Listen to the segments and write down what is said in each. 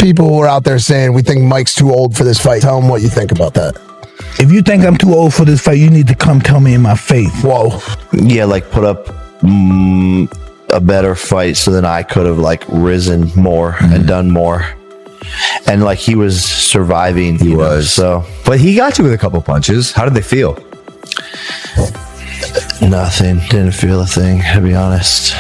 people who are out there saying we think Mike's too old for this fight. Tell them what you think about that. If you think I'm too old for this fight, you need to come tell me in my face. Whoa. Yeah, like put up a better fight so then I could have like risen more and done more. And like he was surviving. He was. So, but he got you with a couple punches. How did they feel? Nothing. Didn't feel a thing, to be honest.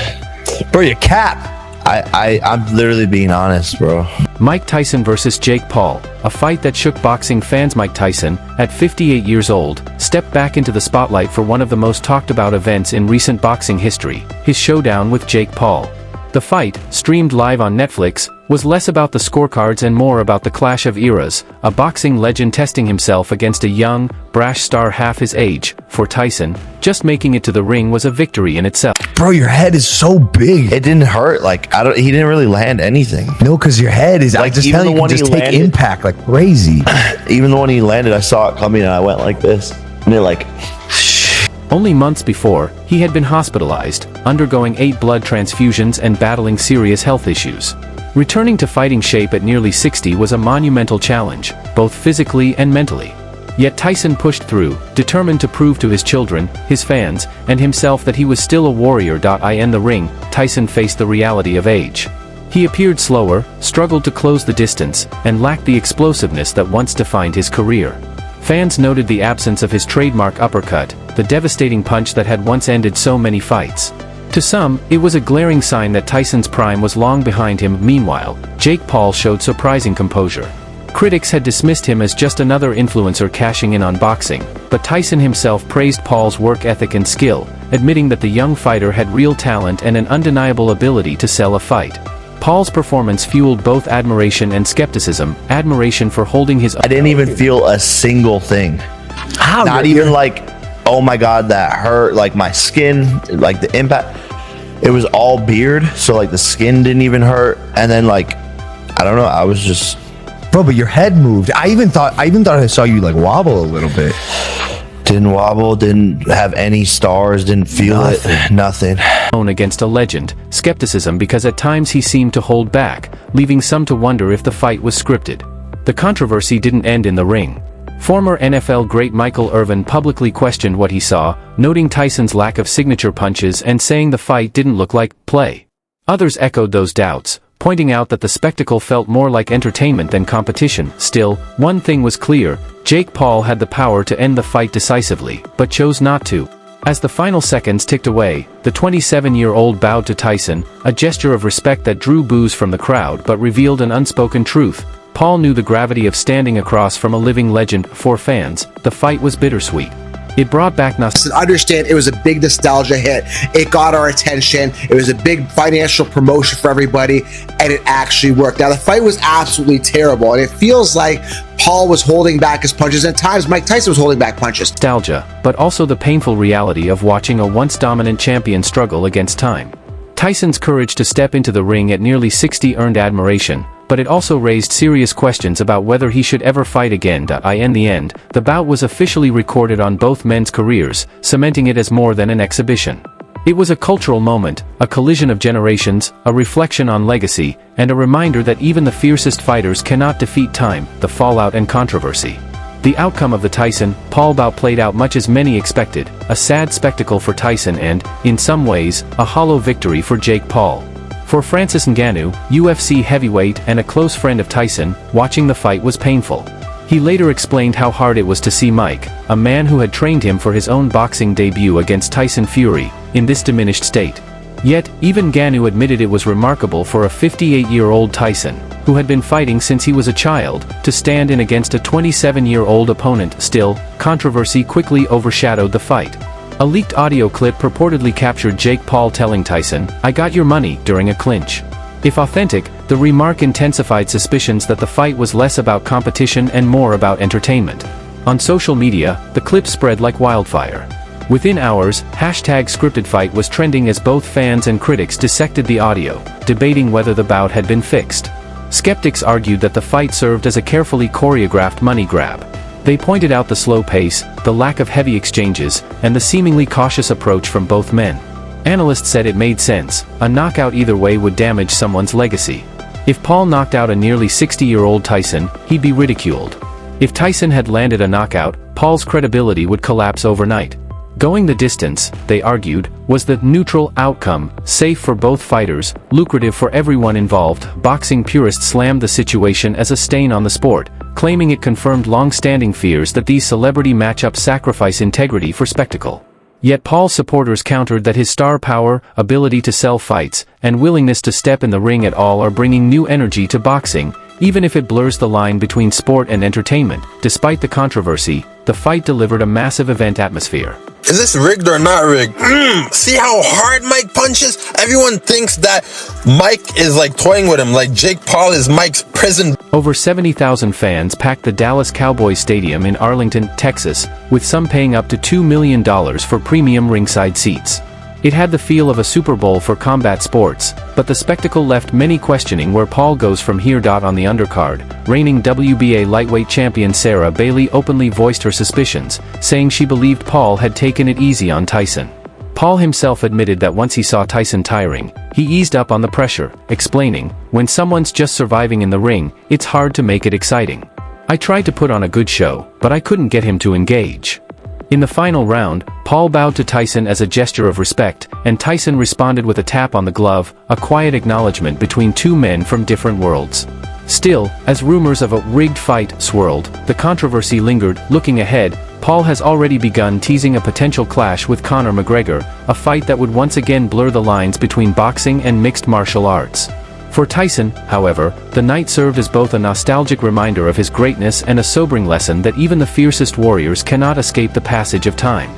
Bro, you cap. I'm literally being honest, bro. Mike Tyson versus Jake Paul, a fight that shook boxing fans. Mike Tyson, at 58 years old, stepped back into the spotlight for one of the most talked about events in recent boxing history, his showdown with Jake Paul. The fight, streamed live on Netflix, was less about the scorecards and more about the clash of eras, a boxing legend testing himself against a young, brash star half his age. For Tyson, just making it to the ring was a victory in itself. Bro, your head is so big. It didn't hurt. Like, he didn't really land anything. No, because your head is, like, I just tell you, can just take impact like crazy. Even the one he landed, I saw it coming and I went like this. And they're like, Only months before, he had been hospitalized, undergoing 8 blood transfusions and battling serious health issues. Returning to fighting shape at nearly 60 was a monumental challenge, both physically and mentally. Yet Tyson pushed through, determined to prove to his children, his fans, and himself that he was still a warrior. In the ring, Tyson faced the reality of age. He appeared slower, struggled to close the distance, and lacked the explosiveness that once defined his career. Fans noted the absence of his trademark uppercut, the devastating punch that had once ended so many fights. To some, it was a glaring sign that Tyson's prime was long behind him. Meanwhile, Jake Paul showed surprising composure. Critics had dismissed him as just another influencer cashing in on boxing, but Tyson himself praised Paul's work ethic and skill, admitting that the young fighter had real talent and an undeniable ability to sell a fight. Paul's performance fueled both admiration and skepticism. Admiration for holding his own. I didn't even feel a single thing. How? Not even like, oh my God, that hurt. Like my skin, like the impact. It was all beard, so like the skin didn't even hurt. And then like, I don't know, I was just... Bro, but your head moved. I even thought I saw you like wobble a little bit. Didn't wobble, didn't have any stars, didn't feel it, nothing. Against a legend, skepticism because at times he seemed to hold back, leaving some to wonder if the fight was scripted. The controversy didn't end in the ring. Former NFL great Michael Irvin publicly questioned what he saw, noting Tyson's lack of signature punches and saying the fight didn't look like play. Others echoed those doubts, pointing out that the spectacle felt more like entertainment than competition. Still, one thing was clear: Jake Paul had the power to end the fight decisively, but chose not to. As the final seconds ticked away, the 27-year-old bowed to Tyson, a gesture of respect that drew boos from the crowd but revealed an unspoken truth. Paul knew the gravity of standing across from a living legend. For fans, the fight was bittersweet. It brought back Understand, it was a big nostalgia hit. It got our attention. It was a big financial promotion for everybody, and it actually worked. Now, the fight was absolutely terrible, and it feels like Paul was holding back his punches. At times, Mike Tyson was holding back punches. Nostalgia, but also the painful reality of watching a once dominant champion struggle against time. Tyson's courage to step into the ring at nearly 60 earned admiration, but it also raised serious questions about whether he should ever fight again. In the end, the bout was officially recorded on both men's careers, cementing it as more than an exhibition. It was a cultural moment, a collision of generations, a reflection on legacy, and a reminder that even the fiercest fighters cannot defeat time, the fallout and controversy. The outcome of the Tyson-Paul bout played out much as many expected, a sad spectacle for Tyson and, in some ways, a hollow victory for Jake Paul. For Francis Ngannou, UFC heavyweight and a close friend of Tyson, watching the fight was painful. He later explained how hard it was to see Mike, a man who had trained him for his own boxing debut against Tyson Fury, in this diminished state. Yet, even Ngannou admitted it was remarkable for a 58-year-old Tyson, who had been fighting since he was a child, to stand in against a 27-year-old opponent. Still, controversy quickly overshadowed the fight. A leaked audio clip purportedly captured Jake Paul telling Tyson, "I got your money," during a clinch. If authentic, the remark intensified suspicions that the fight was less about competition and more about entertainment. On social media, the clip spread like wildfire. Within hours, #ScriptedFight was trending as both fans and critics dissected the audio, debating whether the bout had been fixed. Skeptics argued that the fight served as a carefully choreographed money grab. They pointed out the slow pace, the lack of heavy exchanges, and the seemingly cautious approach from both men. Analysts said it made sense: a knockout either way would damage someone's legacy. If Paul knocked out a nearly 60-year-old Tyson, he'd be ridiculed. If Tyson had landed a knockout, Paul's credibility would collapse overnight. Going the distance, they argued, was the neutral outcome, safe for both fighters, lucrative for everyone involved. Boxing purists slammed the situation as a stain on the sport, claiming it confirmed long-standing fears that these celebrity matchups sacrifice integrity for spectacle. Yet Paul's supporters countered that his star power, ability to sell fights, and willingness to step in the ring at all are bringing new energy to boxing, even if it blurs the line between sport and entertainment. Despite the controversy, the fight delivered a massive event atmosphere. Is this rigged or not rigged? See how hard Mike punches? Everyone thinks that Mike is like toying with him, like Jake Paul is Mike's prison. Over 70,000 fans packed the Dallas Cowboys Stadium in Arlington, Texas, with some paying up to $2 million for premium ringside seats. It had the feel of a Super Bowl for combat sports, but the spectacle left many questioning where Paul goes from here. On the undercard, reigning WBA lightweight champion Sarah Bailey openly voiced her suspicions, saying she believed Paul had taken it easy on Tyson. Paul himself admitted that once he saw Tyson tiring, he eased up on the pressure, explaining, "When someone's just surviving in the ring, it's hard to make it exciting. I tried to put on a good show, but I couldn't get him to engage." In the final round, Paul bowed to Tyson as a gesture of respect, and Tyson responded with a tap on the glove, a quiet acknowledgement between two men from different worlds. Still, as rumors of a rigged fight swirled, the controversy lingered. Looking ahead, Paul has already begun teasing a potential clash with Conor McGregor, a fight that would once again blur the lines between boxing and mixed martial arts. For Tyson, however, the night served as both a nostalgic reminder of his greatness and a sobering lesson that even the fiercest warriors cannot escape the passage of time.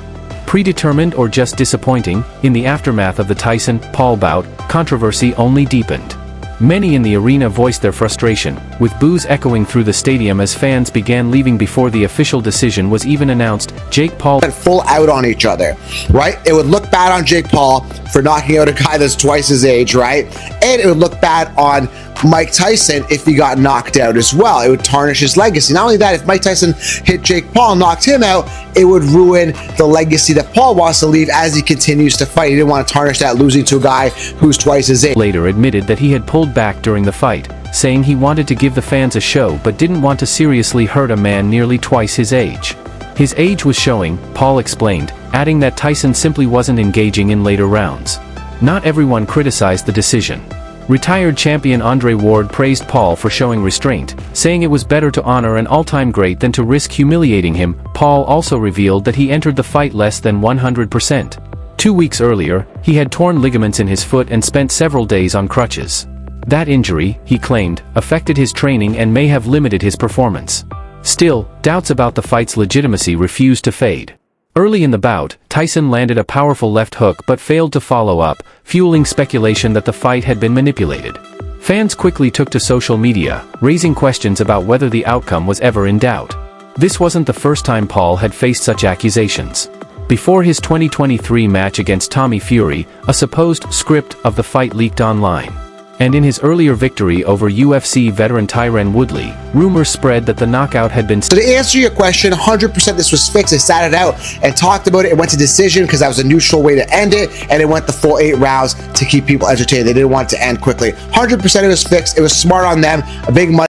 Predetermined or just disappointing, in the aftermath of the Tyson-Paul bout, controversy only deepened. Many in the arena voiced their frustration, with boos echoing through the stadium as fans began leaving before the official decision was even announced. Jake Paul went full out on each other, right? It would look bad on Jake Paul for knocking out a guy that's twice his age, right? And it would look bad on Mike Tyson if he got knocked out as well. It would tarnish his legacy. Not only that, if Mike Tyson hit Jake Paul and knocked him out, it would ruin the legacy that Paul wants to leave as he continues to fight. He didn't want to tarnish that, losing to a guy who's twice his age. Later admitted that he had pulled back during the fight, saying he wanted to give the fans a show but didn't want to seriously hurt a man nearly twice his age. His age was showing, Paul explained, adding that Tyson simply wasn't engaging in later rounds. Not everyone criticized the decision. Retired champion Andre Ward praised Paul for showing restraint, saying it was better to honor an all-time great than to risk humiliating him. Paul also revealed that he entered the fight less than 100%. 2 weeks earlier, he had torn ligaments in his foot and spent several days on crutches. That injury, he claimed, affected his training and may have limited his performance. Still, doubts about the fight's legitimacy refused to fade. Early in the bout, Tyson landed a powerful left hook but failed to follow up, fueling speculation that the fight had been manipulated. Fans quickly took to social media, raising questions about whether the outcome was ever in doubt. This wasn't the first time Paul had faced such accusations. Before his 2023 match against Tommy Fury, a supposed script of the fight leaked online. And in his earlier victory over UFC veteran Tyron Woodley, rumors spread that the knockout had been... So to answer your question, 100% this was fixed. They sat it out and talked about it. It went to decision because that was a neutral way to end it, and it went the full 8 rounds to keep people entertained. They didn't want it to end quickly. 100% it was fixed. It was smart on them. A big money